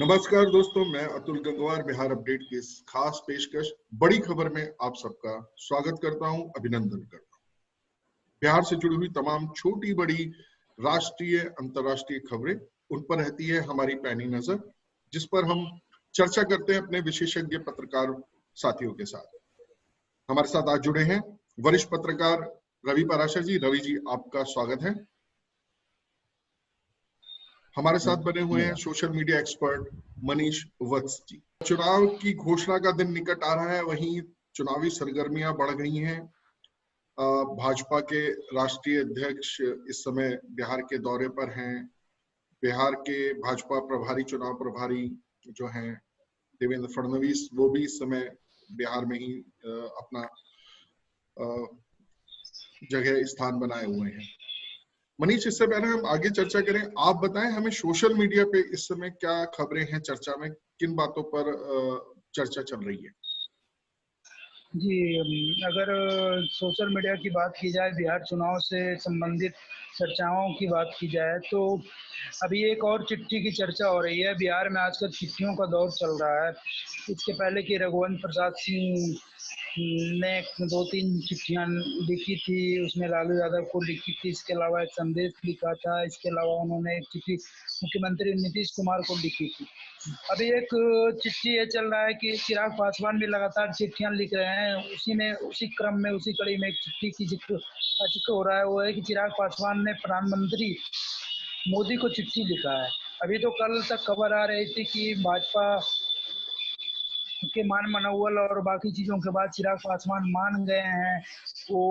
नमस्कार दोस्तों, मैं अतुल गंगवार बिहार अपडेट की इस खास पेशकश बड़ी खबर में आप सबका स्वागत करता हूं, अभिनंदन करता हूं। बिहार से जुड़ी हुई तमाम छोटी बड़ी राष्ट्रीय अंतर्राष्ट्रीय खबरें, उन पर रहती है हमारी पैनी नजर, जिस पर हम चर्चा करते हैं अपने विशेषज्ञ पत्रकार साथियों के साथ। हमारे साथ आज जुड़े हैं वरिष्ठ पत्रकार रवि पराशर जी। रवि जी, आपका स्वागत है। हमारे साथ बने हुए हैं सोशल मीडिया एक्सपर्ट मनीष वत्स जी। चुनाव की घोषणा का दिन निकट आ रहा है, वहीं चुनावी सरगर्मियां बढ़ गई हैं। भाजपा के राष्ट्रीय अध्यक्ष इस समय बिहार के दौरे पर हैं। बिहार के भाजपा प्रभारी, चुनाव प्रभारी जो हैं देवेंद्र फडणवीस, वो भी इस समय बिहार में ही अपना जगह स्थान बनाए हुए हैं। मनीष, इससे पहले हम आगे चर्चा करें, आप बताएं हमें सोशल मीडिया पे इस समय क्या खबरें हैं चर्चा में, किन बातों पर चर्चा चल रही है? जी, अगर सोशल मीडिया की बात की जाए, बिहार चुनाव से संबंधित चर्चाओं की बात की जाए तो अभी एक और चिट्ठी की चर्चा हो रही है। बिहार में आजकल चिट्ठियों का दौर चल रहा है। इसके पहले कि रघुवंश प्रसाद सिंह ने 2-3 चिट्ठियां लिखी थी, उसमें लालू यादव को लिखी थी, इसके अलावा एक संदेश लिखा था, इसके अलावा उन्होंने एक चिट्ठी मुख्यमंत्री नीतीश कुमार को लिखी थी। अभी एक चिट्ठी ये चल रहा है कि चिराग पासवान भी लगातार चिट्ठियां लिख रहे हैं। उसी क्रम में, उसी कड़ी में एक चिट्ठी की जिक्र हो रहा है। वो है कि चिराग पासवान ने प्रधानमंत्री मोदी को चिट्ठी लिखा है। अभी तो कल तक खबर आ रही थी कि भाजपा के मान मनोबल और बाकी चीजों के बाद चिराग पासवान मान गए हैं। वो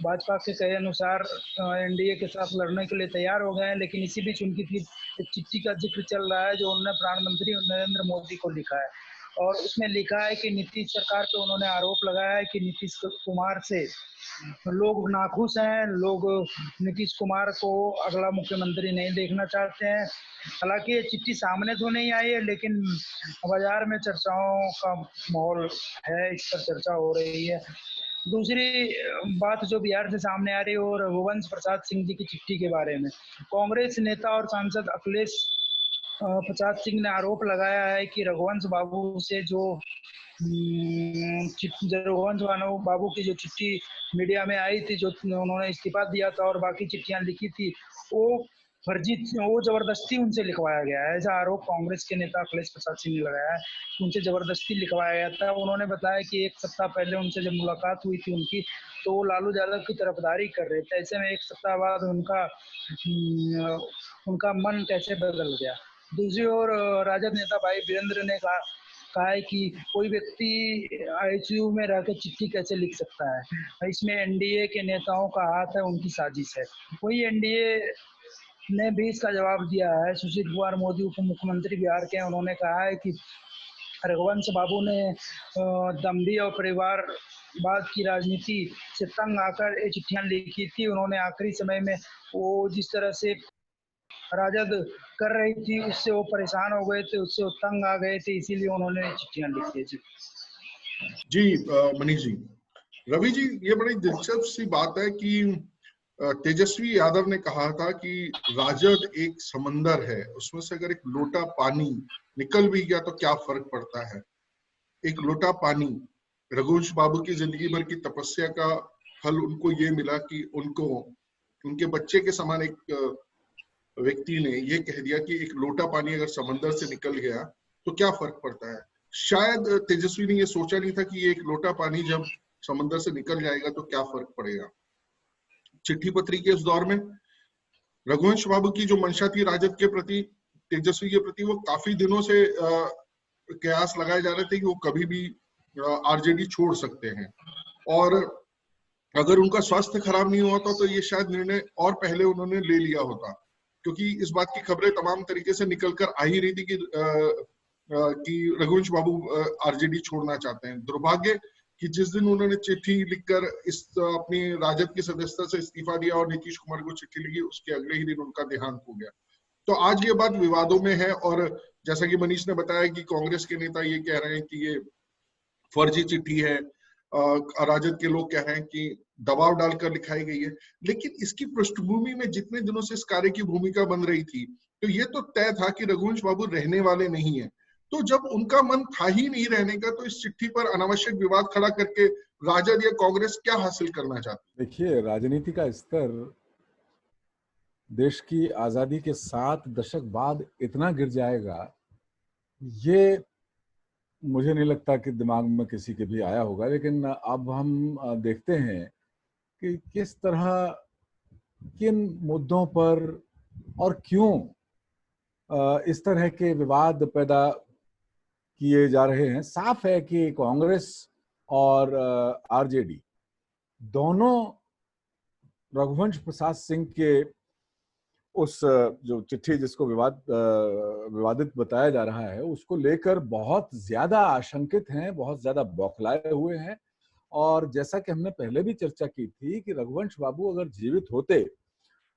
भाजपा के कहे अनुसार एनडीए के साथ लड़ने के लिए तैयार हो गए हैं। लेकिन इसी बीच उनकी फिर एक चिट्ठी का जिक्र चल रहा है जो उन्होंने प्रधानमंत्री नरेंद्र मोदी को लिखा है, और उसमें लिखा है कि नीतीश सरकार पे उन्होंने आरोप लगाया है कि नीतीश कुमार से लोग नाखुश हैं। लोग नीतीश कुमार को अगला मुख्यमंत्री नहीं देखना चाहते हैं। हालांकि ये चिट्ठी सामने तो नहीं आई है, लेकिन बाजार में चर्चाओं का माहौल है, इस पर चर्चा हो रही है। दूसरी बात जो बिहार से सामने आ रही है वो रघुवंश प्रसाद सिंह जी की चिट्ठी के बारे में। कांग्रेस नेता और सांसद अखिलेश प्रसाद सिंह ने आरोप लगाया है कि रघुवंश बाबू से जो रघुवंश बाबू की जो चिट्ठी मीडिया में आई थी, जो उन्होंने इस्तीफा दिया था और बाकी चिट्ठियां लिखी थी, वो फर्जी, वो जबरदस्ती उनसे लिखवाया गया है। ऐसा आरोप कांग्रेस के नेता अखिलेश प्रसाद सिंह ने लगाया है, उनसे जबरदस्ती लिखवाया गया था। उन्होंने बताया कि एक सप्ताह पहले उनसे जब मुलाकात हुई थी उनकी, तो वो लालू यादव की तरफदारी कर रहे थे। ऐसे में एक सप्ताह बाद उनका मन कैसे बदल गया। दूसरी ओर राजद नेता भाई वीरेंद्र ने कहा है कि कोई व्यक्ति आईसीयू में रहकर चिट्ठी कैसे लिख सकता है, इसमें एनडीए के नेताओं का हाथ है, उनकी साजिश है। वही एनडीए ने भी इसका जवाब दिया है। सुशील कुमार मोदी उप मुख्यमंत्री बिहार के, उन्होंने कहा है कि रघुवंश बाबू ने दंभी और परिवारवाद की राजनीति से तंग आकर ये चिट्ठियां लिखी थी। उन्होंने आखिरी समय में वो जिस तरह से राजद कर रही थी उससे वो परेशान हो गए थे, उससे वो तंग आ गए थे, इसीलिए उन्होंने चिट्ठियां लिखी थी। जी मनीष जी, रवि जी, ये बड़ी दिलचस्प सी बात है कि तेजस्वी यादव ने कहा था कि राजद एक समंदर है, उसमें से अगर एक लोटा पानी निकल भी गया तो क्या फर्क पड़ता है। एक लोटा पानी, रघुवंश बाबू की जिंदगी भर की तपस्या का फल उनको ये मिला कि उनको उनके बच्चे के समान एक व्यक्ति ने ये कह दिया कि एक लोटा पानी अगर समंदर से निकल गया तो क्या फर्क पड़ता है। शायद तेजस्वी ने ये सोचा नहीं था कि एक लोटा पानी जब समंदर से निकल जाएगा तो क्या फर्क पड़ेगा। चिट्ठी पत्री के इस दौर में रघुवंश बाबू की जो मंशा थी राजद के प्रति, तेजस्वी के प्रति, वो काफी दिनों से कयास लगाए जा रहे थे कि वो कभी भी आरजेडी छोड़ सकते हैं, और अगर उनका स्वास्थ्य खराब नहीं हुआ था तो ये शायद निर्णय और पहले उन्होंने ले लिया होता, क्योंकि इस बात की खबरें तमाम तरीके से निकलकर आ ही रही थी कि रघुवंश बाबू आरजेडी छोड़ना चाहते हैं। दुर्भाग्य कि जिस दिन उन्होंने चिट्ठी लिखकर अपनी राजद की सदस्यता से इस्तीफा दिया और नीतीश कुमार को चिट्ठी लिखी, उसके अगले ही दिन उनका देहांत हो गया। तो आज ये बात विवादों में है, और जैसा कि मनीष ने बताया कि कांग्रेस के नेता ये कह रहे हैं कि ये फर्जी चिट्ठी है, राजद के लोग कह रहे हैं कि दबाव डालकर लिखाई गई है। लेकिन इसकी पृष्ठभूमि में जितने दिनों से इस कार्य की भूमिका बन रही थी, तो ये तो तय था कि रघुवंश बाबू रहने वाले नहीं है। तो जब उनका मन था ही नहीं रहने का, तो इस चिट्ठी पर अनावश्यक विवाद खड़ा करके राजद या कांग्रेस क्या हासिल करना चाहती? देखिए, राजनीति का स्तर देश की आजादी के 7 दशक बाद इतना गिर जाएगा, ये मुझे नहीं लगता कि दिमाग में किसी के भी आया होगा। लेकिन अब हम देखते हैं कि किस तरह, किन मुद्दों पर और क्यों इस तरह के विवाद पैदा किए जा रहे हैं। साफ है कि कांग्रेस और आरजेडी दोनों रघुवंश प्रसाद सिंह के उस जो चिट्ठी जिसको विवादित बताया जा रहा है, उसको लेकर बहुत ज्यादा आशंकित हैं, बहुत ज्यादा बौखलाए हुए हैं। और जैसा कि हमने पहले भी चर्चा की थी कि रघुवंश बाबू अगर जीवित होते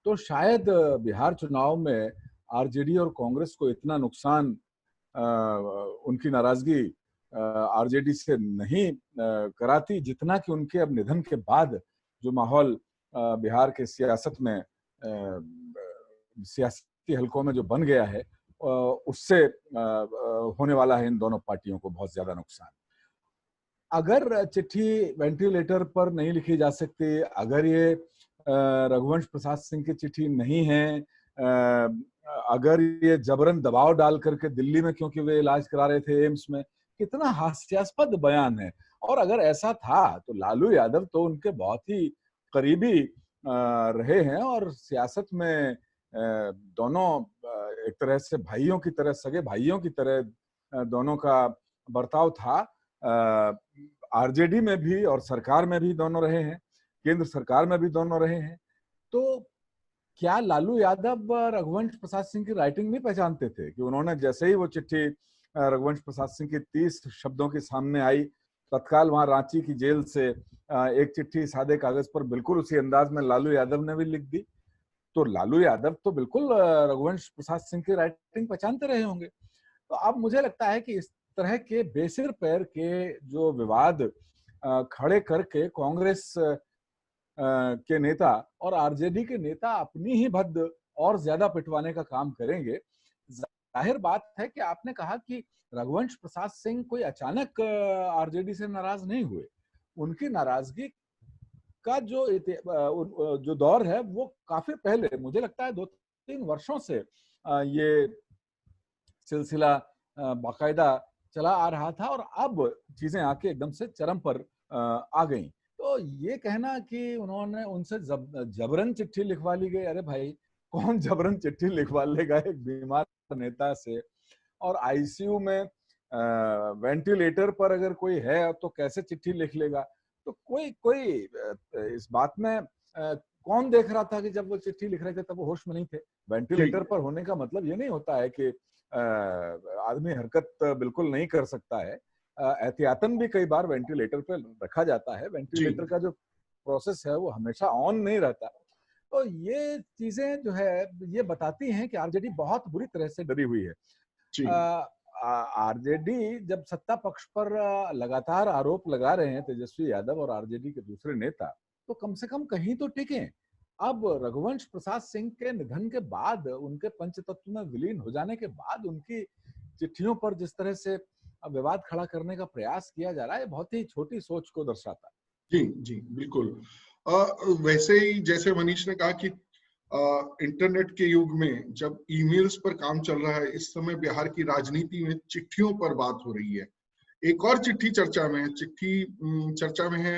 तो शायद बिहार चुनाव में आरजेडी और कांग्रेस को इतना नुकसान, उनकी नाराजगी आरजेडी से नहीं कराती, जितना कि उनके अब निधन के बाद जो माहौल बिहार के सियासत में, सियासी हलकों में जो बन गया है, उससे होने वाला है इन दोनों पार्टियों को बहुत ज्यादा नुकसान। अगर चिट्ठी वेंटिलेटर पर नहीं लिखी जा सकती, अगर ये रघुवंश प्रसाद सिंह की चिट्ठी नहीं है, अगर ये जबरन दबाव डाल करके दिल्ली में, क्योंकि वे इलाज करा रहे थे एम्स में, कितना हास्यास्पद बयान है। और अगर ऐसा था तो लालू यादव तो उनके बहुत ही करीबी रहे हैं और सियासत में दोनों एक तरह से भाइयों की तरह, सगे भाइयों की तरह दोनों का बर्ताव था। आरजेडी में भी और सरकार में भी दोनों रहे हैं, केंद्र सरकार में भी दोनों रहे हैं। तो क्या लालू यादव रघुवंश प्रसाद सिंह की राइटिंग नहीं पहचानते थे कि उन्होंने जैसे ही वो चिट्ठी रघुवंश प्रसाद सिंह की 30 शब्दों के सामने आई, तत्काल वहां रांची की जेल से एक चिट्ठी सादे कागज पर बिल्कुल उसी अंदाज में लालू यादव ने भी लिख दी। तो लालू यादव तो बिल्कुल रघुवंश प्रसाद सिंह की राइटिंग पहचानते रहे होंगे। तो अब मुझे लगता है कि इस तरह के बेसिर पैर के जो विवाद खड़े करके कांग्रेस के नेता और आरजेडी के नेता अपनी ही भद्द और ज्यादा पिटवाने का काम करेंगे। जाहिर बात है कि आपने कहा कि रघुवंश प्रसाद सिंह कोई अचानक आरजेडी से नाराज नहीं हुए। उनकी नाराजगी का जो दौर है वो काफी पहले, मुझे लगता है 2-3 वर्षों से ये सिलसिला बाकायदा चला आ रहा था और अब चीजें आके एकदम से चरम पर आ गई। तो ये कहना कि उन्होंने उनसे जबरन चिट्ठी लिखवा ली गई, अरे भाई कौन जबरन चिट्ठी लिखवा लेगा एक बीमार नेता से? और आईसीयू में वेंटिलेटर पर अगर कोई है तो कैसे चिट्ठी लिख लेगा? तो कोई इस बात में कौन देख रहा था कि जब वो चिट्ठी लिख रहे थे तब वो होश में नहीं थे? वेंटिलेटर पर होने का मतलब ये नहीं होता है कि आदमी हरकत बिल्कुल नहीं कर सकता है। एहतियातन भी कई बार वेंटिलेटर पे रखा जाता है। वेंटिलेटर का जो प्रोसेस है वो हमेशा ऑन नहीं रहता। तो ये चीजें जो है ये बताती हैं कि आरजेडी बहुत बुरी तरह से डरी हुई है। आरजेडी जब सत्ता पक्ष पर लगातार आरोप लगा रहे हैं तेजस्वी यादव और आरजेडी के दूसरे नेता, तो कम से कम कहीं तो टिके। अब रघुवंश प्रसाद सिंह के निधन के बाद, उनके पंचतत्व में विलीन हो जाने के बाद उनकी चिट्ठियों पर जिस तरह से विवाद खड़ा करने का प्रयास किया जा रहा है, बहुत ही छोटी सोच को दर्शाता है। जी जी बिल्कुल। वैसे ही जैसे मनीष ने कहा कि इंटरनेट के युग में जब ईमेल्स पर काम चल रहा है, इस समय बिहार की राजनीति में चिट्ठियों पर बात हो रही है। एक और चिट्ठी चर्चा में है, चर्चा में है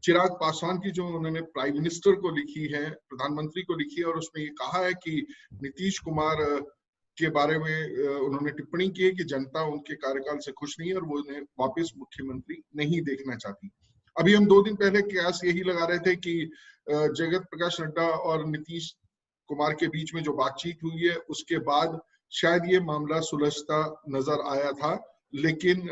चिराग पासवान की, जो उन्होंने प्राइम मिनिस्टर को लिखी है, प्रधानमंत्री को लिखी है, और उसमें ये कहा है कि नीतीश कुमार के बारे में उन्होंने टिप्पणी की है कि जनता उनके कार्यकाल से खुश नहीं है और वो उन्हें वापस मुख्यमंत्री नहीं देखना चाहती। अभी हम 2 दिन पहले कयास यही लगा रहे थे कि जगत प्रकाश नड्डा और नीतीश कुमार के बीच में जो बातचीत हुई है उसके बाद शायद ये मामला सुलझता नजर आया था, लेकिन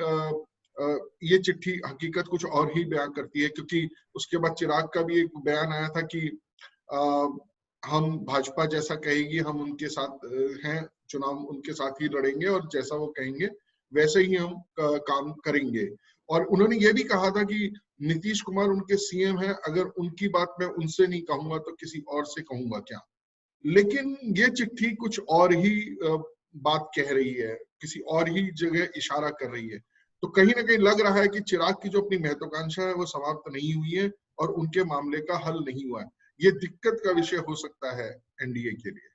ये चिट्ठी हकीकत कुछ और ही बयान करती है, क्योंकि उसके बाद चिराग का भी एक बयान आया था कि हम भाजपा जैसा कहेगी हम उनके साथ हैं, चुनाव उनके साथ ही लड़ेंगे और जैसा वो कहेंगे वैसे ही हम काम करेंगे। और उन्होंने ये भी कहा था कि नीतीश कुमार उनके सीएम हैं, अगर उनकी बात मैं उनसे नहीं कहूंगा तो किसी और से कहूंगा क्या। लेकिन ये चिट्ठी कुछ और ही बात कह रही है, किसी और ही जगह इशारा कर रही है। तो कहीं ना कहीं लग रहा है कि चिराग की जो अपनी महत्वाकांक्षा है वो समाप्त नहीं हुई है और उनके मामले का हल नहीं हुआ है। ये दिक्कत का विषय हो सकता है एनडीए के लिए।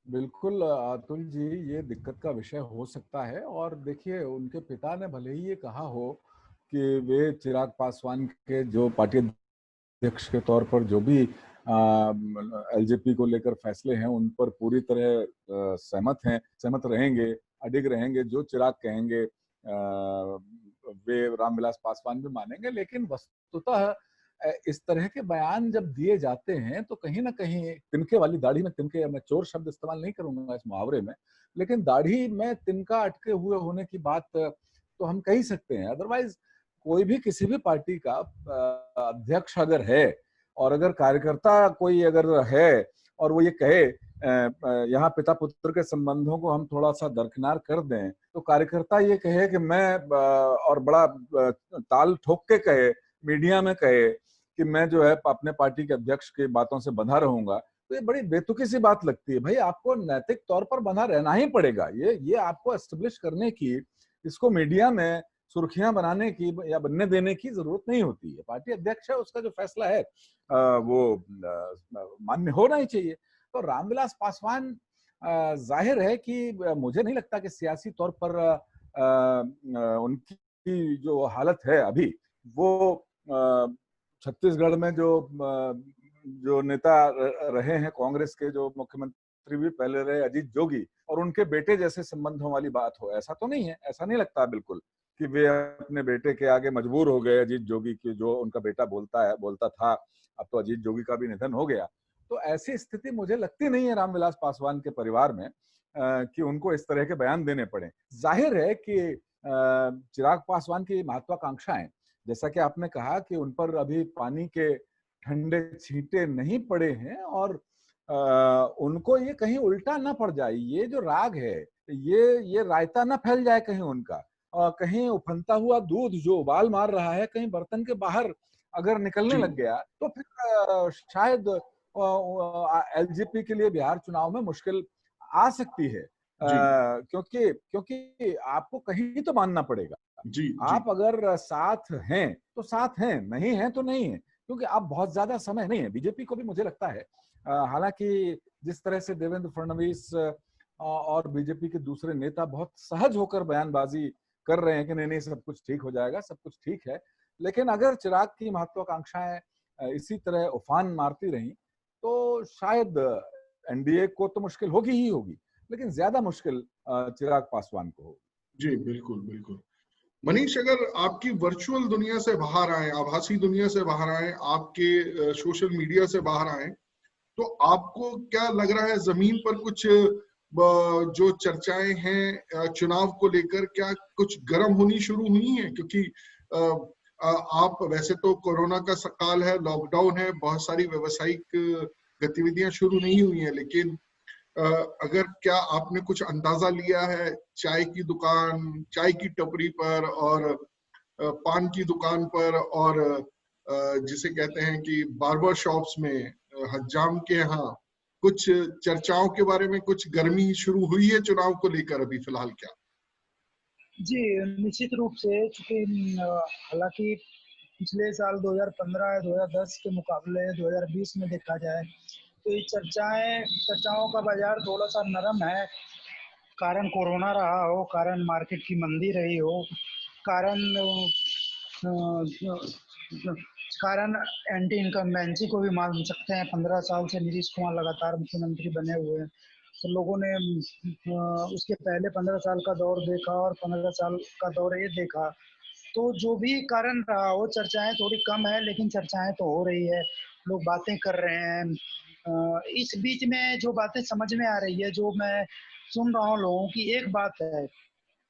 बिल्कुल अतुल जी, ये दिक्कत का विषय हो सकता है। और देखिए, उनके पिता ने भले ही ये कहा हो कि वे चिराग पासवान के जो पार्टी अध्यक्ष के तौर पर जो भी एलजेपी को लेकर फैसले हैं उन पर पूरी तरह सहमत हैं, सहमत रहेंगे, अडिग रहेंगे, जो चिराग कहेंगे वे रामविलास पासवान भी मानेंगे। लेकिन वस्तुतः इस तरह के बयान जब दिए जाते हैं तो कहीं ना कहीं तिनके वाली दाढ़ी में तिनके, मैं चोर शब्द इस्तेमाल नहीं करूंगा इस मुहावरे में, लेकिन दाढ़ी में तिनका अटके हुए होने की बात तो हम कह ही सकते हैं। अदरवाइज कोई भी किसी भी पार्टी का अध्यक्ष अगर है और अगर कार्यकर्ता कोई अगर है और वो ये कहे यहाँ पिता पुत्र के संबंधों को हम थोड़ा सा दरकिनार कर दें, तो कार्यकर्ता ये कहे कि मैं और बड़ा ताल ठोक के कहे, मीडिया में कहे कि मैं जो है अपने पार्टी के अध्यक्ष की बातों से बंधा रहूंगा, तो ये बड़ी बेतुकी सी बात लगती है। भाई, आपको नैतिक तौर पर बंधा रहना ही पड़ेगा। ये आपको एस्टेब्लिश करने की, इसको मीडिया में सुर्खियां बनाने की या बनने देने की जरूरत नहीं होती है। पार्टी अध्यक्ष है, उसका जो फैसला है वो मान्य होना ही चाहिए। तो रामविलास पासवान, जाहिर है कि मुझे नहीं लगता कि सियासी तौर पर उनकी जो हालत है अभी, वो छत्तीसगढ़ में जो नेता रहे हैं कांग्रेस के, जो मुख्यमंत्री भी पहले रहे अजीत जोगी, और उनके बेटे जैसे संबंधों वाली बात हो, ऐसा तो नहीं है। ऐसा नहीं लगता बिल्कुल कि वे अपने बेटे के आगे मजबूर हो गए। अजीत जोगी की जो उनका बेटा बोलता था, अब तो अजीत जोगी का भी निधन हो गया। तो ऐसी स्थिति मुझे लगती नहीं है रामविलास पासवान के परिवार में कि उनको इस तरह के बयान देने पड़े। जाहिर है कि चिराग पासवान की महत्वाकांक्षाएं, जैसा कि आपने कहा कि उन पर अभी पानी के ठंडे छींटे नहीं पड़े हैं, और उनको ये कहीं उल्टा ना पड़ जाए, ये जो राग है, ये रायता ना फैल जाए कहीं उनका, कहीं उफनता हुआ दूध जो उबाल मार रहा है कहीं बर्तन के बाहर अगर निकलने जी लग गया, तो फिर शायद एलजेपी के लिए बिहार चुनाव में मुश्किल आ सकती है। जी क्योंकि क्योंकि आपको कहीं तो मानना पड़ेगा। जी जी आप अगर साथ हैं तो साथ हैं, नहीं हैं तो नहीं है, क्योंकि अब बहुत ज्यादा समय नहीं है। बीजेपी को भी मुझे लगता है, हालांकि जिस तरह से देवेंद्र फडणवीस और बीजेपी के दूसरे नेता बहुत सहज होकर बयानबाजी कर रहे हैं कि नहीं नहीं सब कुछ ठीक हो जाएगा, सब कुछ ठीक है, लेकिन अगर चिराग की महत्वाकांक्षाएं इसी तरह उफान मारती रही तो शायद एनडीए को तो मुश्किल होगी ही होगी, लेकिन ज्यादा मुश्किल चिराग पासवान को होगी। जी बिल्कुल बिल्कुल। मनीष, अगर आपकी वर्चुअल दुनिया से बाहर आए, आभासी दुनिया से बाहर आए, आपके सोशल मीडिया से बाहर आए, तो आपको क्या लग रहा है जमीन पर कुछ जो चर्चाएं हैं चुनाव को लेकर, क्या कुछ गर्म होनी शुरू हुई हैं? क्योंकि अ, आप वैसे तो कोरोना का काल है, लॉकडाउन है, बहुत सारी व्यावसायिक गतिविधियां शुरू नहीं हुई हैं, लेकिन अगर क्या आपने कुछ अंदाजा लिया है चाय की दुकान, चाय की टपरी पर और पान की दुकान पर और जिसे कहते हैं कि बार्बर शॉप्स में, हज्जाम के यहाँ कुछ चर्चाओं के बारे में कुछ गर्मी शुरू हुई है चुनाव को लेकर अभी फिलहाल क्या? जी, निश्चित रूप से, चूंकि हालांकि पिछले साल 2015 या 2010 के मुकाबले 2020 में देखा जाए तो ये चर्चाओं का बाजार थोड़ा सा नरम है। कारण कोरोना रहा हो, कारण मार्केट की मंदी रही हो, कारण कारण एंटी इनकम्बेंसी को भी मान सकते हैं। 15 साल से नीतीश कुमार लगातार मुख्यमंत्री बने हुए हैं, तो लोगों ने उसके पहले 15 साल का दौर देखा और 15 साल का दौर ये देखा। तो जो भी कारण रहा हो, चर्चाएं थोड़ी कम है लेकिन चर्चाएं तो हो रही है, लोग बातें कर रहे हैं। इस बीच में जो बातें समझ में आ रही है, जो मैं सुन रहा हूँ लोगों की, एक बात है,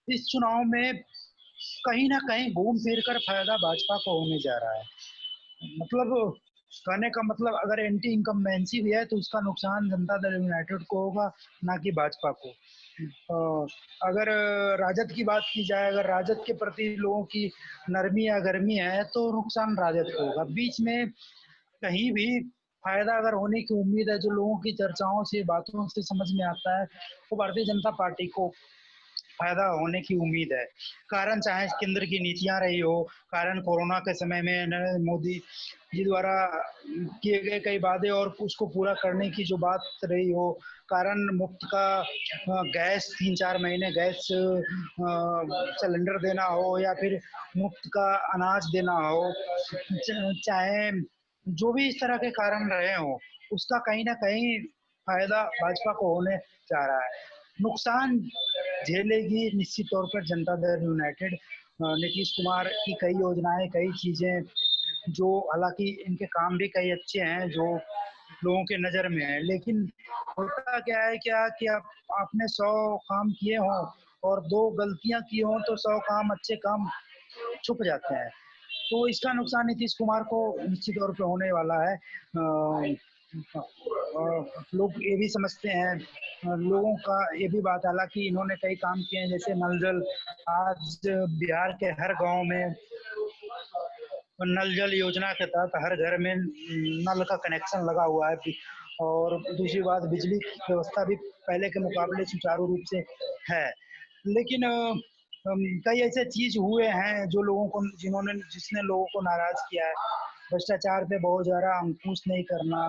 इस चुनाव में कहीं ना कहीं घूम फिर कर फायदा भाजपा को होने जा रहा है। मतलब कहने का मतलब, अगर एंटी इनकम्बेंसी भी है तो उसका नुकसान जनता दल यूनाइटेड को होगा, ना कि भाजपा को। अगर राजद की बात की जाए, अगर राजद के प्रति लोगों की नरमी या गर्मी है तो नुकसान राजद को होगा। बीच में कहीं भी फायदा अगर होने की उम्मीद है, जो लोगों की चर्चाओं से, बातों से समझ में आता है, वो भारतीय जनता पार्टी को फायदा होने की उम्मीद है। कारण चाहे केंद्र की नीतियां रही हो, कारण कोरोना के समय में नरेंद्र मोदी जी द्वारा किए गए कई वादे और उसको पूरा करने की जो बात रही हो, कारण मुफ्त का गैस 3-4 महीने गैस सिलेंडर देना हो, या फिर मुफ्त का अनाज देना हो, चाहे जो भी इस तरह के कारण रहे हो, उसका कहीं ना कहीं फायदा भाजपा को होने जा रहा है। नुकसान झेलेगी निश्चित तौर पर जनता दल यूनाइटेड। नीतीश कुमार की कई योजनाएं, कई चीजें, जो हालांकि इनके काम भी कई अच्छे हैं जो लोगों के नजर में है, लेकिन होता क्या है क्या कि आपने 100 काम किए हों और 2 गलतियां की हों, तो 100 काम, अच्छे काम छुप जाते हैं। तो इसका नुकसान नीतीश कुमार को निश्चित तौर पे होने वाला है। लोग ये भी समझते हैं, लोगों का ये भी बात, हालांकि इन्होंने कई काम किए हैं, जैसे नल जल, आज बिहार के हर गांव में नल जल योजना के तहत हर घर में नल का कनेक्शन लगा हुआ है। और दूसरी बात, बिजली की व्यवस्था भी पहले के मुकाबले सुचारू रूप से है। लेकिन कई ऐसे चीज हुए हैं जो लोगों को, जिसने लोगों को नाराज किया है। भ्रष्टाचार पे बहुत ज्यादा अंकुश नहीं करना,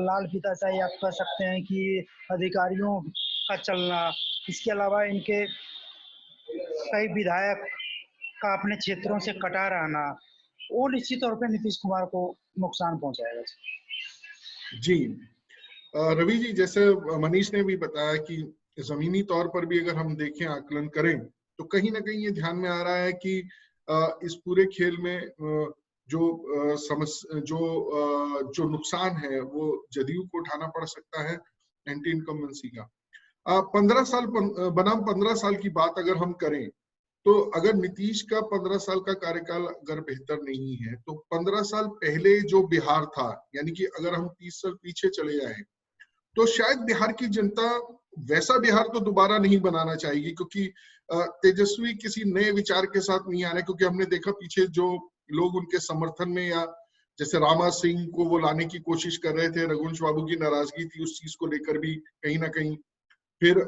लाल फीताशाही आप कह सकते हैं कि अधिकारियों का चलना, इसके अलावा इनके कई विधायक का अपने क्षेत्रों से कटा रहना, वो निश्चित तौर पे नीतीश कुमार को नुकसान पहुंचाएगा। जी रवि जी, जैसे मनीष ने भी बताया कि जमीनी तौर पर भी अगर हम देखें, आकलन करें, तो कहीं ना कहीं ये ध्यान में आ रहा है कि इस पूरे खेल में जो नुकसान है वो जदयू को उठाना पड़ सकता है, एंटी इनकम्बेंसी का। 15 साल बनाम 15 साल की बात अगर हम करें, तो अगर नीतीश का 15 साल का कार्यकाल अगर बेहतर नहीं है, तो 15 साल पहले जो बिहार था, यानी कि अगर हम 30 साल पीछे चले जाएं, तो शायद बिहार की जनता वैसा बिहार तो दोबारा नहीं बनाना चाहेगी, क्योंकि तेजस्वी किसी नए विचार के साथ नहीं आ रहे। क्योंकि हमने देखा पीछे जो लोग उनके समर्थन में, या जैसे रामा सिंह को वो लाने की कोशिश कर रहे थे, रघुवंश बाबू की नाराजगी थी उस चीज को लेकर भी कहीं ना कहीं। फिर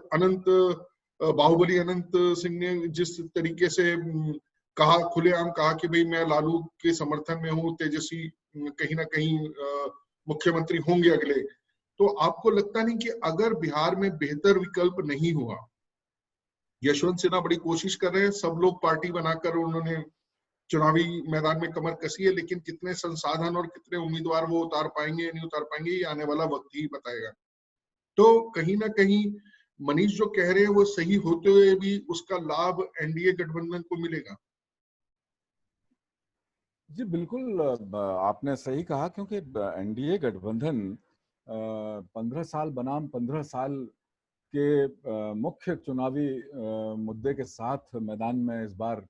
बाहुबली अनंत सिंह ने जिस तरीके से कहा, खुलेआम कहा कि भाई मैं लालू के समर्थन में हूँ, तेजस्वी कहीं ना कहीं मुख्यमंत्री होंगे अगले। तो आपको लगता नहीं कि अगर बिहार में बेहतर विकल्प नहीं हुआ, यशवंत सिन्हा बड़ी कोशिश कर रहे हैं, सब लोग पार्टी बनाकर उन्होंने चुनावी मैदान में कमर कसी है, लेकिन कितने संसाधन और कितने उम्मीदवार वो उतार पाएंगे या नहीं उतार पाएंगे, ये आने वाला वक्त ही बताएगा। तो कहीं ना कहीं मनीष जो कह रहे हैं वो सही होते हुए भी उसका लाभ एनडीए गठबंधन को मिलेगा। जी बिल्कुल, आपने सही कहा, क्योंकि एनडीए गठबंधन 15 साल बनाम 15 साल के मुख्य चुनावी मुद्दे के साथ मैदान में इस बार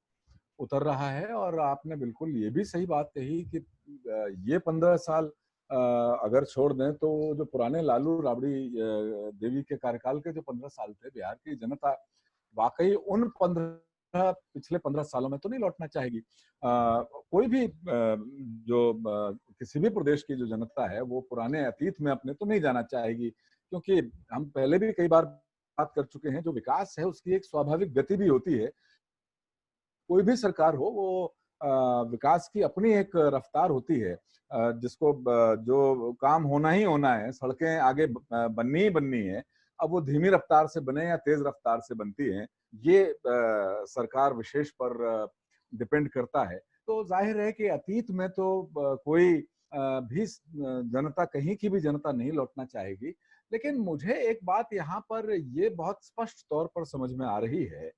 उतर रहा है। और आपने बिल्कुल ये भी सही बात कही कि ये 15 साल अगर छोड़ दें, तो जो पुराने लालू राबड़ी देवी के कार्यकाल के जो 15 साल थे, बिहार की जनता वाकई उन पिछले 15 सालों में तो नहीं लौटना चाहेगी। कोई भी किसी भी प्रदेश की जो जनता है वो पुराने अतीत में अपने तो नहीं जाना चाहेगी, क्योंकि हम पहले भी कई बार बात कर चुके हैं, जो विकास है उसकी एक स्वाभाविक गति भी होती है। कोई भी सरकार हो, वो विकास की अपनी एक रफ्तार होती है, जिसको जो काम होना ही होना है, सड़कें आगे बननी ही बननी है, अब वो धीमी रफ्तार से बने या तेज रफ्तार से बनती है, ये सरकार विशेष पर डिपेंड करता है। तो जाहिर है कि अतीत में तो कोई भी जनता, कहीं की भी जनता नहीं लौटना चाहेगी। लेकिन मुझे एक बात यहाँ पर ये बहुत स्पष्ट तौर पर समझ में आ रही है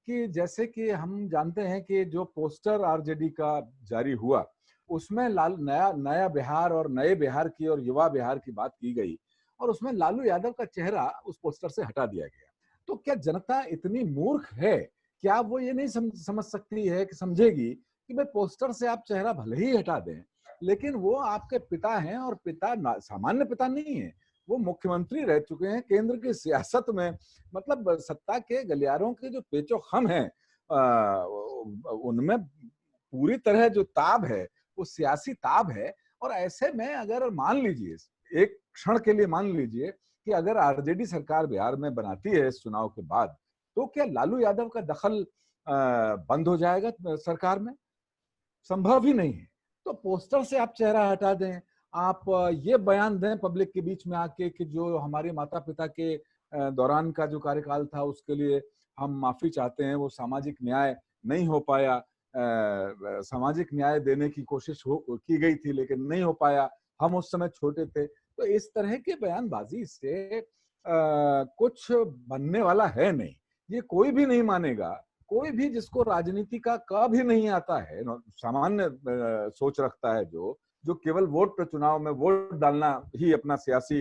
कि जैसे कि हम जानते हैं कि जो पोस्टर आरजेडी का जारी हुआ, उसमें नया बिहार और नए बिहार की और युवा बिहार की बात की गई, और उसमें लालू यादव का चेहरा उस पोस्टर से हटा दिया गया। तो क्या जनता इतनी मूर्ख है, क्या वो ये नहीं समझ सकती है, कि समझेगी कि भाई पोस्टर से आप चेहरा भले ही हटा दें, लेकिन वो आपके पिता हैं, और पिता सामान्य पिता नहीं है, वो मुख्यमंत्री रह चुके हैं केंद्र की सियासत में। मतलब सत्ता के गलियारों के जो पेचो-खम हैं, उनमें पूरी तरह जो ताब है वो सियासी ताब है, और ऐसे में अगर मान लीजिए, एक क्षण के लिए मान लीजिए कि अगर आरजेडी सरकार बिहार में बनाती है इस चुनाव के बाद, तो क्या लालू यादव का दखल बंद हो जाएगा सरकार में? संभव ही नहीं है। तो पोस्टर से आप चेहरा हटा दें, आप ये बयान दें पब्लिक के बीच में आके कि जो हमारे माता पिता के दौरान का जो कार्यकाल था उसके लिए हम माफी चाहते हैं, वो सामाजिक न्याय नहीं हो पाया, सामाजिक न्याय देने की कोशिश की गई थी लेकिन नहीं हो पाया, हम उस समय छोटे थे। तो इस तरह के बयानबाजी से कुछ बनने वाला है नहीं, ये कोई भी नहीं मानेगा। कोई भी जिसको राजनीति का भी नहीं आता है, सामान्य सोच रखता है, जो केवल वोट चुनाव में वोट डालना ही अपना सियासी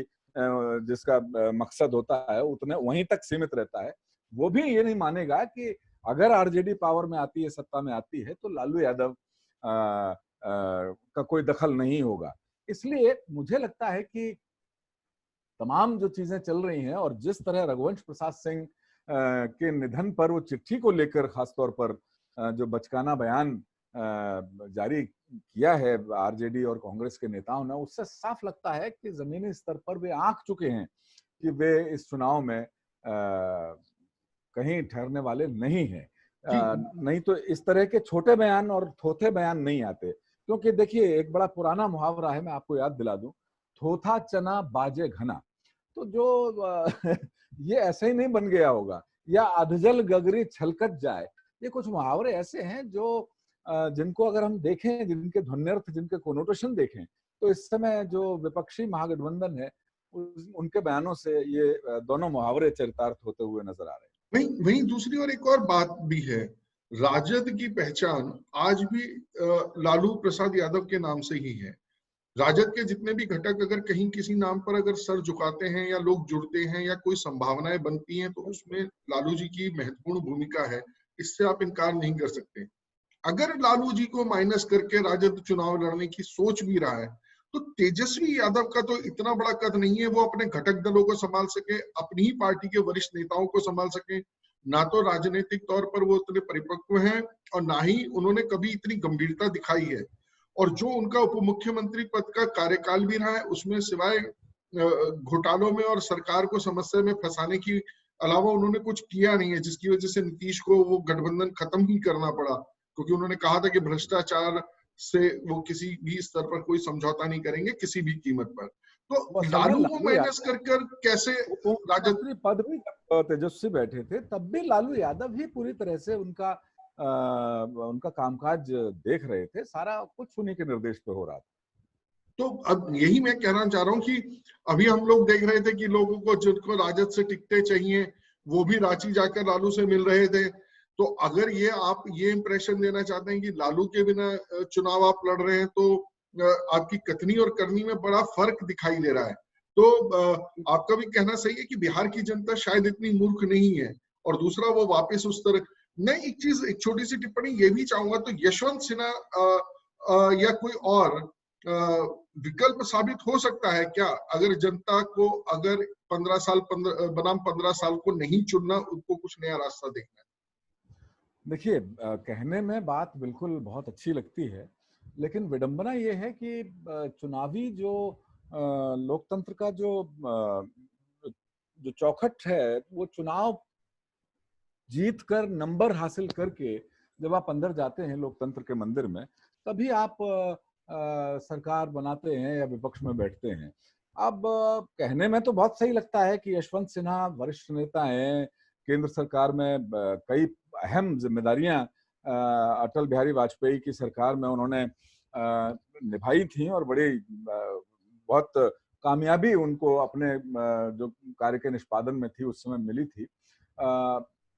जिसका मकसद होता है उतने वहीं तक सीमित रहता है, वो भी ये नहीं मानेगा कि अगर आरजेडी पावर में आती है, सत्ता में आती है, तो लालू यादव का कोई दखल नहीं होगा। इसलिए मुझे लगता है कि तमाम जो चीजें चल रही हैं और जिस तरह रघुवंश प्रसाद सिंह के निधन पर वो चिट्ठी को लेकर खासतौर पर जो बचकाना बयान जारी किया है आरजेडी और कांग्रेस के नेताओं ने, उससे साफ लगता है कि जमीनी स्तर पर वे आंक चुके हैं कि वे इस चुनाव में कहीं ठहरने वाले नहीं हैं। नहीं तो इस तरह के छोटे बयान और थोथे बयान नहीं आते, क्योंकि देखिए एक बड़ा पुराना मुहावरा है, मैं आपको याद दिला दूं, थोथा चना बाजे घना। तो जो ये ऐसे ही नहीं बन गया होगा, या अधजल गगरी छलकत जाए, ये कुछ मुहावरे ऐसे हैं जो जिनको अगर हम देखें, जिनके ध्वन्यर्थ, जिनके कोनोटेशन देखें, तो इस समय जो विपक्षी महागठबंधन है उनके बयानों से ये दोनों मुहावरे चरितार्थ होते हुए नजर आ रहे हैं। वहीं दूसरी ओर एक और बात भी है, राजद की पहचान आज भी लालू प्रसाद यादव के नाम से ही है। राजद के जितने भी घटक अगर कहीं किसी नाम पर अगर सर झुकाते हैं या लोग जुड़ते हैं या कोई संभावनाएं बनती हैं, तो उसमें लालू जी की महत्वपूर्ण भूमिका है, इससे आप इनकार नहीं कर सकते। अगर लालू जी को माइनस करके राजद चुनाव लड़ने की सोच भी रहा है, तो तेजस्वी यादव का तो इतना बड़ा कद नहीं है वो अपने घटक दलों को संभाल सके, अपनी ही पार्टी के वरिष्ठ नेताओं को संभाल सके। ना तो राजनीतिक तौर पर वो इतने परिपक्व हैं और ना ही उन्होंने कभी इतनी गंभीरता दिखाई है। और जो उनका उप मुख्यमंत्री पद का कार्यकाल भी रहा है, उसमें सिवाय घोटालों में और सरकार को समस्या में फंसाने की अलावा उन्होंने कुछ किया नहीं है, जिसकी वजह से नीतीश को वो गठबंधन खत्म ही करना पड़ा, क्योंकि उन्होंने कहा था कि भ्रष्टाचार से वो किसी भी स्तर पर कोई समझौता नहीं करेंगे किसी भी कीमत पर। तो लालू को माइनस कर कैसे राजद पद भी तेजस्वी बैठे थे, तब भी लालू यादव ही पूरी तरह से उनका कामकाज देख रहे थे, सारा कुछ उन्हीं के निर्देश पे हो रहा था। तो अब यही मैं कहना चाह रहा हूँ कि अभी हम लोग देख रहे थे कि लोगों को जिनको राजद से टिकटें चाहिए वो भी रांची जाकर लालू से मिल रहे थे। तो अगर ये आप ये इंप्रेशन देना चाहते हैं कि लालू के बिना चुनाव आप लड़ रहे हैं, तो आपकी कथनी और करनी में बड़ा फर्क दिखाई दे रहा है। तो आपका भी कहना सही है कि बिहार की जनता शायद इतनी मूर्ख नहीं है। और दूसरा, वो वापस उस तरह, मैं एक छोटी सी टिप्पणी ये भी चाहूंगा, तो यशवंत सिन्हा या कोई और विकल्प साबित हो सकता है क्या, अगर जनता को अगर 15 साल बनाम 15 साल को नहीं चुनना, उनको कुछ नया रास्ता देखना है? देखिए, कहने में बात बिल्कुल बहुत अच्छी लगती है, लेकिन विडंबना ये है कि चुनावी जो लोकतंत्र का जो चौखट है, वो चुनाव जीत कर, नंबर हासिल करके जब आप अंदर जाते हैं लोकतंत्र के मंदिर में, तभी आप सरकार बनाते हैं या विपक्ष में बैठते हैं। अब कहने में तो बहुत सही लगता है कि यशवंत सिन्हा वरिष्ठ नेता हैं, केंद्र सरकार में कई अहम जिम्मेदारियां अटल बिहारी वाजपेयी की सरकार में उन्होंने निभाई थी और बड़ी बहुत कामयाबी उनको अपने जो कार्य के निष्पादन में थी उस समय मिली थी।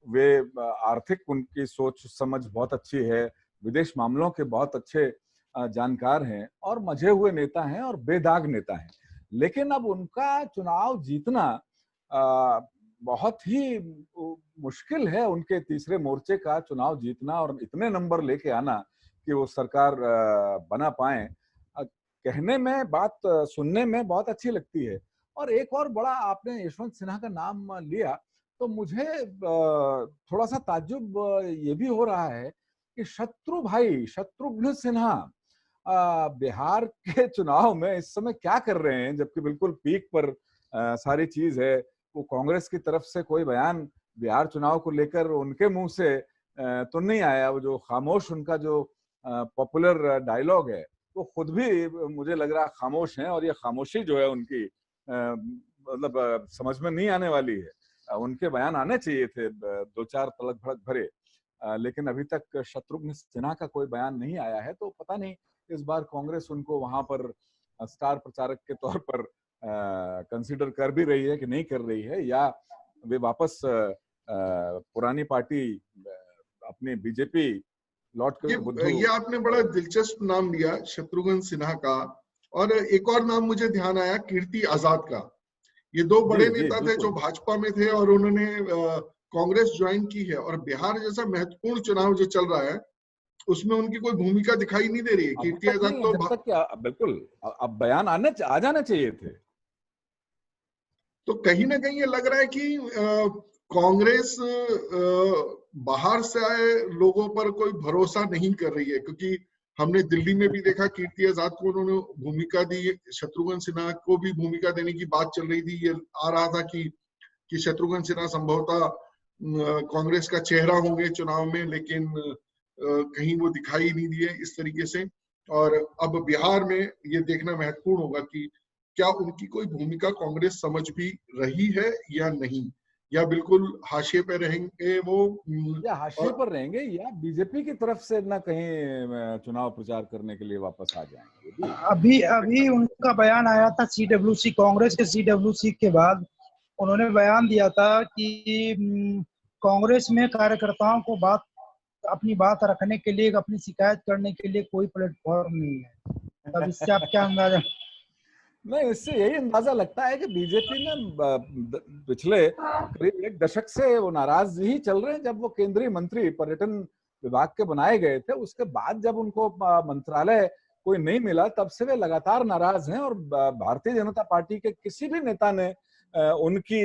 वे आर्थिक, उनकी सोच समझ बहुत अच्छी है, विदेश मामलों के बहुत अच्छे जानकार हैं और मजे हुए नेता हैं और बेदाग नेता हैं। लेकिन अब उनका चुनाव जीतना बहुत ही मुश्किल है, उनके तीसरे मोर्चे का चुनाव जीतना और इतने नंबर लेके आना कि वो सरकार बना पाए। कहने में, बात सुनने में बहुत अच्छी लगती है। और एक और बड़ा, आपने यशवंत सिन्हा का नाम लिया तो मुझे थोड़ा सा ताज्जुब ये भी हो रहा है कि शत्रुघ्न सिन्हा बिहार के चुनाव में इस समय क्या कर रहे हैं, जबकि बिल्कुल पीक पर सारी चीज है। वो कांग्रेस की तरफ से कोई बयान बिहार चुनाव को लेकर उनके मुंह से तो नहीं आया। वो जो खामोश उनका जो पॉपुलर डायलॉग है, वो खुद भी मुझे लग रहा खामोश हैं, और ये खामोशी जो है उनकी मतलब समझ में नहीं आने वाली है। उनके बयान आने चाहिए थे दो चार तलक भड़क भरे, लेकिन अभी तक शत्रुघ्न सिन्हा का कोई बयान नहीं आया है। तो पता नहीं इस बार कांग्रेस उनको वहां पर स्टार प्रचारक के तौर पर कंसीडर कर भी रही है कि नहीं कर रही है, या वे वापस पुरानी पार्टी अपनी बीजेपी लौट के ये आपने बड़ा दिलचस्प नाम लिया शत्रुघ्न सिन्हा का, और एक और नाम मुझे ध्यान आया कीर्ति आजाद का। ये दो बड़े नेता थे जो भाजपा में थे और उन्होंने कांग्रेस ज्वाइन की है, और बिहार जैसा महत्वपूर्ण चुनाव जो चल रहा है उसमें उनकी कोई भूमिका दिखाई नहीं दे रही है। कीर्ति आजाद तो जब तक बिल्कुल अब बयान आ जाने चाहिए थे। तो कहीं ना कहीं ये लग रहा है कि कांग्रेस बाहर से आए लोगों पर कोई भरोसा नहीं कर रही है, क्योंकि हमने दिल्ली में भी देखा कीर्ति आजाद को उन्होंने भूमिका दी, शत्रुघ्न सिन्हा को भी भूमिका देने की बात चल रही थी। ये आ रहा था कि शत्रुघ्न सिन्हा संभवतः कांग्रेस का चेहरा होंगे चुनाव में, लेकिन कहीं वो दिखाई नहीं दिए इस तरीके से। और अब बिहार में ये देखना महत्वपूर्ण होगा कि क्या उनकी कोई भूमिका कांग्रेस समझ भी रही है या नहीं, या बिल्कुल हाशिए पे रहेंगे वो, या हाशिए पर रहेंगे, या बीजेपी की तरफ से ना कहीं चुनाव प्रचार करने के लिए वापस आ जाएंगे। अभी उनका बयान आया था सीडब्ल्यूसी, कांग्रेस के सीडब्ल्यूसी के बाद उन्होंने बयान दिया था कि कांग्रेस में कार्यकर्ताओं को अपनी बात रखने के लिए, अपनी शिकायत करने के लिए कोई प्लेटफॉर्म नहीं है। अब इससे आप क्या अंदाजा? नहीं, इससे यही अंदाजा लगता है कि बीजेपी में पिछले करीब 1 दशक से वो नाराज ही चल रहे हैं। जब वो केंद्रीय मंत्री पर्यटन विभाग के बनाए गए थे, उसके बाद जब उनको मंत्रालय कोई नहीं मिला, तब से वे लगातार नाराज हैं, और भारतीय जनता पार्टी के किसी भी नेता ने उनकी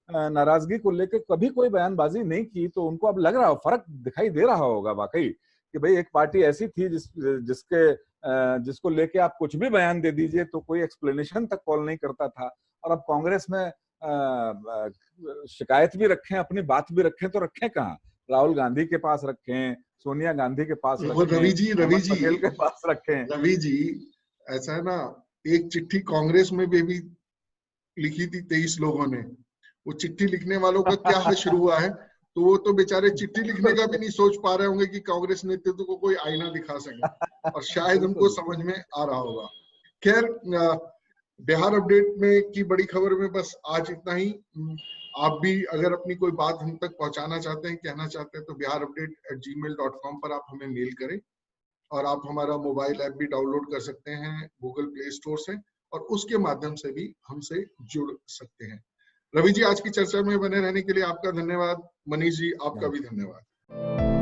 नाराजगी को लेकर कभी कोई बयानबाजी नहीं की। तो उनको अब लग रहा हो, फर्क दिखाई दे रहा होगा वाकई कि भाई एक पार्टी ऐसी थी जिसको लेके आप कुछ भी बयान दे दीजिए तो कोई एक्सप्लेनेशन तक कॉल नहीं करता था, और अब कांग्रेस में शिकायत भी रखें, अपनी बात भी रखें, तो रखें कहाँ? राहुल गांधी के पास रखें, सोनिया गांधी के पास रखें, रवि जी पटेल के पास रखें। रवि जी, ऐसा है ना, एक चिट्ठी कांग्रेस में भी लिखी थी 23 लोगों ने। वो चिट्ठी लिखने वालों का क्या हश्र हुआ है, तो वो तो बेचारे चिट्ठी लिखने का भी नहीं सोच पा रहे होंगे कि कांग्रेस नेतृत्व को कोई आईना दिखा सके, और शायद उनको समझ में आ रहा होगा। खैर, बिहार अपडेट में की बड़ी खबर में बस आज इतना ही। आप भी अगर अपनी कोई बात हम तक पहुंचाना चाहते हैं, कहना चाहते हैं, तो biharupdate@gmail.com पर आप हमें मेल करें, और आप हमारा मोबाइल ऐप भी डाउनलोड कर सकते हैं गूगल प्ले स्टोर से, और उसके माध्यम से भी हमसे जुड़ सकते हैं। रवि जी, आज की चर्चा में बने रहने के लिए आपका धन्यवाद। मनीष जी, आपका भी धन्यवाद।